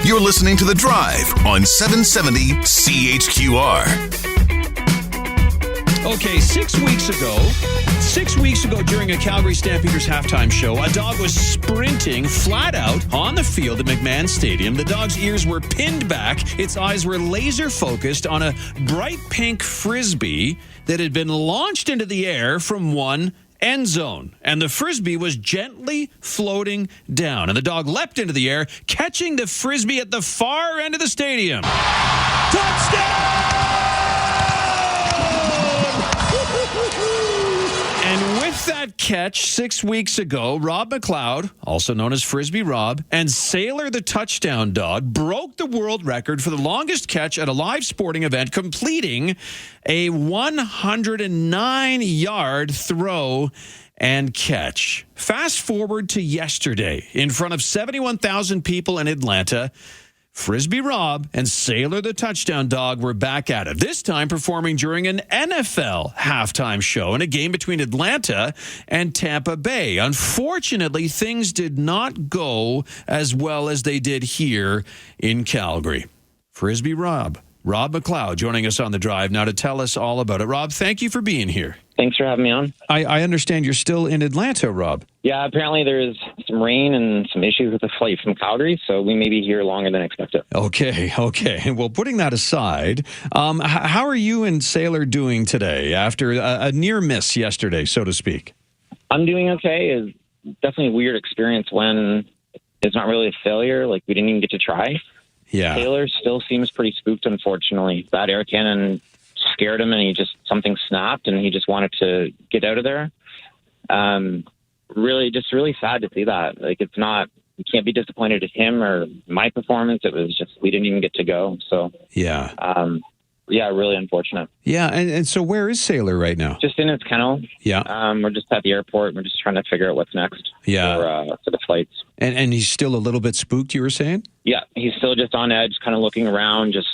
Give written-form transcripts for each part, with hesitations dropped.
You're listening to The Drive on 770 CHQR. Okay, 6 weeks ago during a Calgary Stampeders halftime show, a dog was sprinting flat out on the field at McMahon Stadium. The dog's ears were pinned back. Its eyes were laser focused on a bright pink Frisbee that had been launched into the air from one end zone. And the Frisbee was gently floating down. And the dog leapt into the air, catching the Frisbee at the far end of the stadium. Touchdown! And with that catch 6 weeks ago, Rob McLeod, also known as Frisbee Rob, and Sailor the touchdown dog broke the world record for the longest catch at a live sporting event, completing a 109-yard throw and catch. Fast forward to yesterday, in front of 71,000 people in Atlanta, Frisbee Rob and Sailor the touchdown dog were back at it, this time performing during an NFL halftime show in a game between Atlanta and Tampa Bay. Unfortunately, things did not go as well as they did here in Calgary. Frisbee Rob McLeod, joining us on The Drive now to tell us all about it. Rob, thank you for being here. Thanks for having me on. I understand you're still in Atlanta, Rob. Yeah, apparently there's some rain and some issues with the flight from Calgary, so we may be here longer than expected. Okay. Well, putting that aside, how are you and Sailor doing today after a near miss yesterday, so to speak? I'm doing okay. It's definitely a weird experience when it's not really a failure. Like, we didn't even get to try. Yeah. Sailor still seems pretty spooked, unfortunately. That air cannon scared him, and something snapped, and he just wanted to get out of there. Really sad to see that. Like, you can't be disappointed at him or my performance. It was just, we didn't even get to go. So, yeah. Really unfortunate. Yeah, and so where is Sailor right now? Just in his kennel. Yeah. We're just at the airport. We're just trying to figure out what's next for the flights. And he's still a little bit spooked, you were saying? Yeah, he's still just on edge, kind of looking around, just,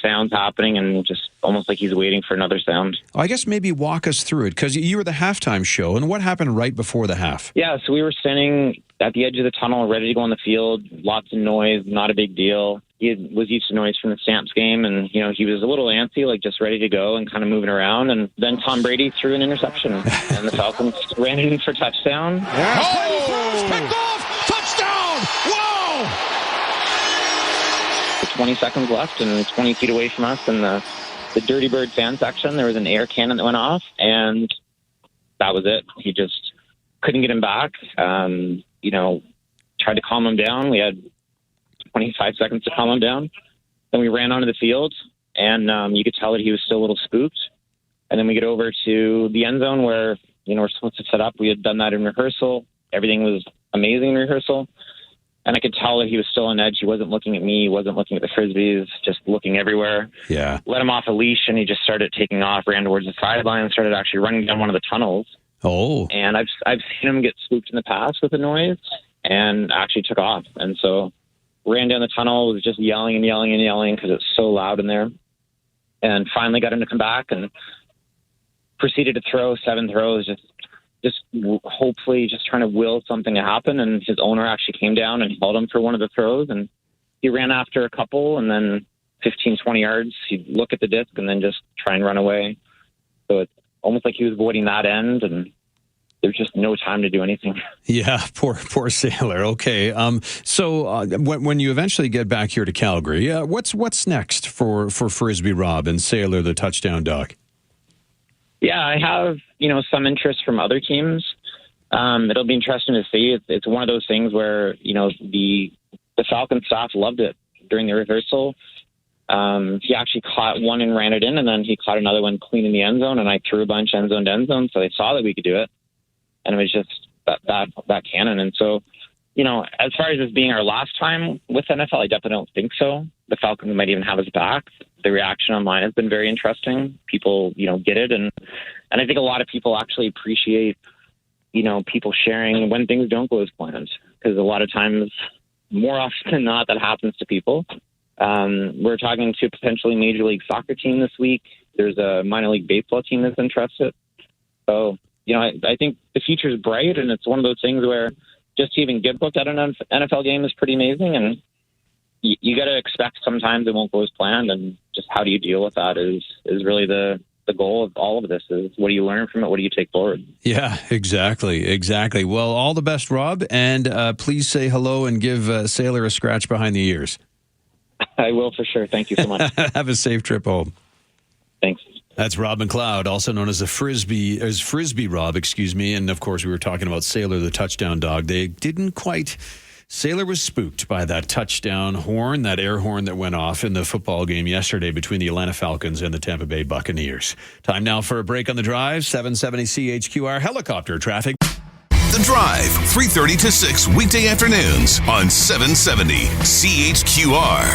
sounds happening, and just almost like he's waiting for another sound. I guess maybe walk us through it, because you were the halftime show, and what happened right before the half? Yeah, so we were standing at the edge of the tunnel, ready to go on the field, lots of noise, not a big deal. He was used to noise from the Stamps game, and, he was a little antsy, like just ready to go and kind of moving around. And then Tom Brady threw an interception, and the Falcons ran it in for touchdown. Yeah. Brady throws, picked off, touchdown! Whoa! 20 seconds left, and 20 feet away from us in the Dirty Bird fan section, there was an air cannon that went off, and that was it. He just couldn't get him back. Tried to calm him down. We had 25 seconds to calm him down. Then we ran onto the field, and you could tell that he was still a little spooked. And then we get over to the end zone where, we're supposed to set up. We had done that in rehearsal. Everything was amazing in rehearsal. And I could tell that he was still on edge. He wasn't looking at me. He wasn't looking at the Frisbees, just looking everywhere. Yeah. Let him off a leash, and he just started taking off, ran towards the sideline, and started actually running down one of the tunnels. Oh. And I've seen him get spooked in the past with the noise, and actually took off. And so ran down the tunnel, was just yelling and yelling and yelling because it's so loud in there. And finally got him to come back and proceeded to throw 7 throws, just hopefully just trying to will something to happen. And his owner actually came down and held him for one of the throws, and he ran after a couple, and then 15, 20 yards, he'd look at the disc and then just try and run away. So it's almost like he was avoiding that end, and there's just no time to do anything. Yeah, poor Sailor. Okay, so when you eventually get back here to Calgary, what's next for Frisbee Rob and Sailor the touchdown dog? Yeah, I have some interest from other teams. It'll be interesting to see. It's one of those things where the Falcon staff loved it during the rehearsal. He actually caught one and ran it in, and then he caught another one clean in the end zone, and I threw a bunch end zone to end zone, so they saw that we could do it. And it was just that cannon. And so, as far as this being our last time with NFL, I definitely don't think so. The Falcons might even have us back. The reaction online has been very interesting. People, get it. And I think a lot of people actually appreciate, people sharing when things don't go as planned. Because a lot of times, more often than not, that happens to people. We're talking to a potentially Major League Soccer team this week. There's a minor league baseball team that's interested. So, I think the future is bright, and it's one of those things where just to even get booked at an NFL game is pretty amazing. And, you got to expect sometimes it won't go as planned, and just how do you deal with that is really the goal of all of this. Is what do you learn from it? What do you take forward? Yeah, exactly. Well, all the best, Rob, and please say hello and give Sailor a scratch behind the ears. I will for sure. Thank you so much. Have a safe trip home. Thanks. That's Rob McLeod, also known as Frisbee Rob, and of course we were talking about Sailor, the touchdown dog. They didn't quite. Sailor was spooked by that touchdown horn, that air horn that went off in the football game yesterday between the Atlanta Falcons and the Tampa Bay Buccaneers. Time now for a break on the drive. 770 CHQR helicopter traffic. The Drive, 3:30 to 6 weekday afternoons on 770 CHQR.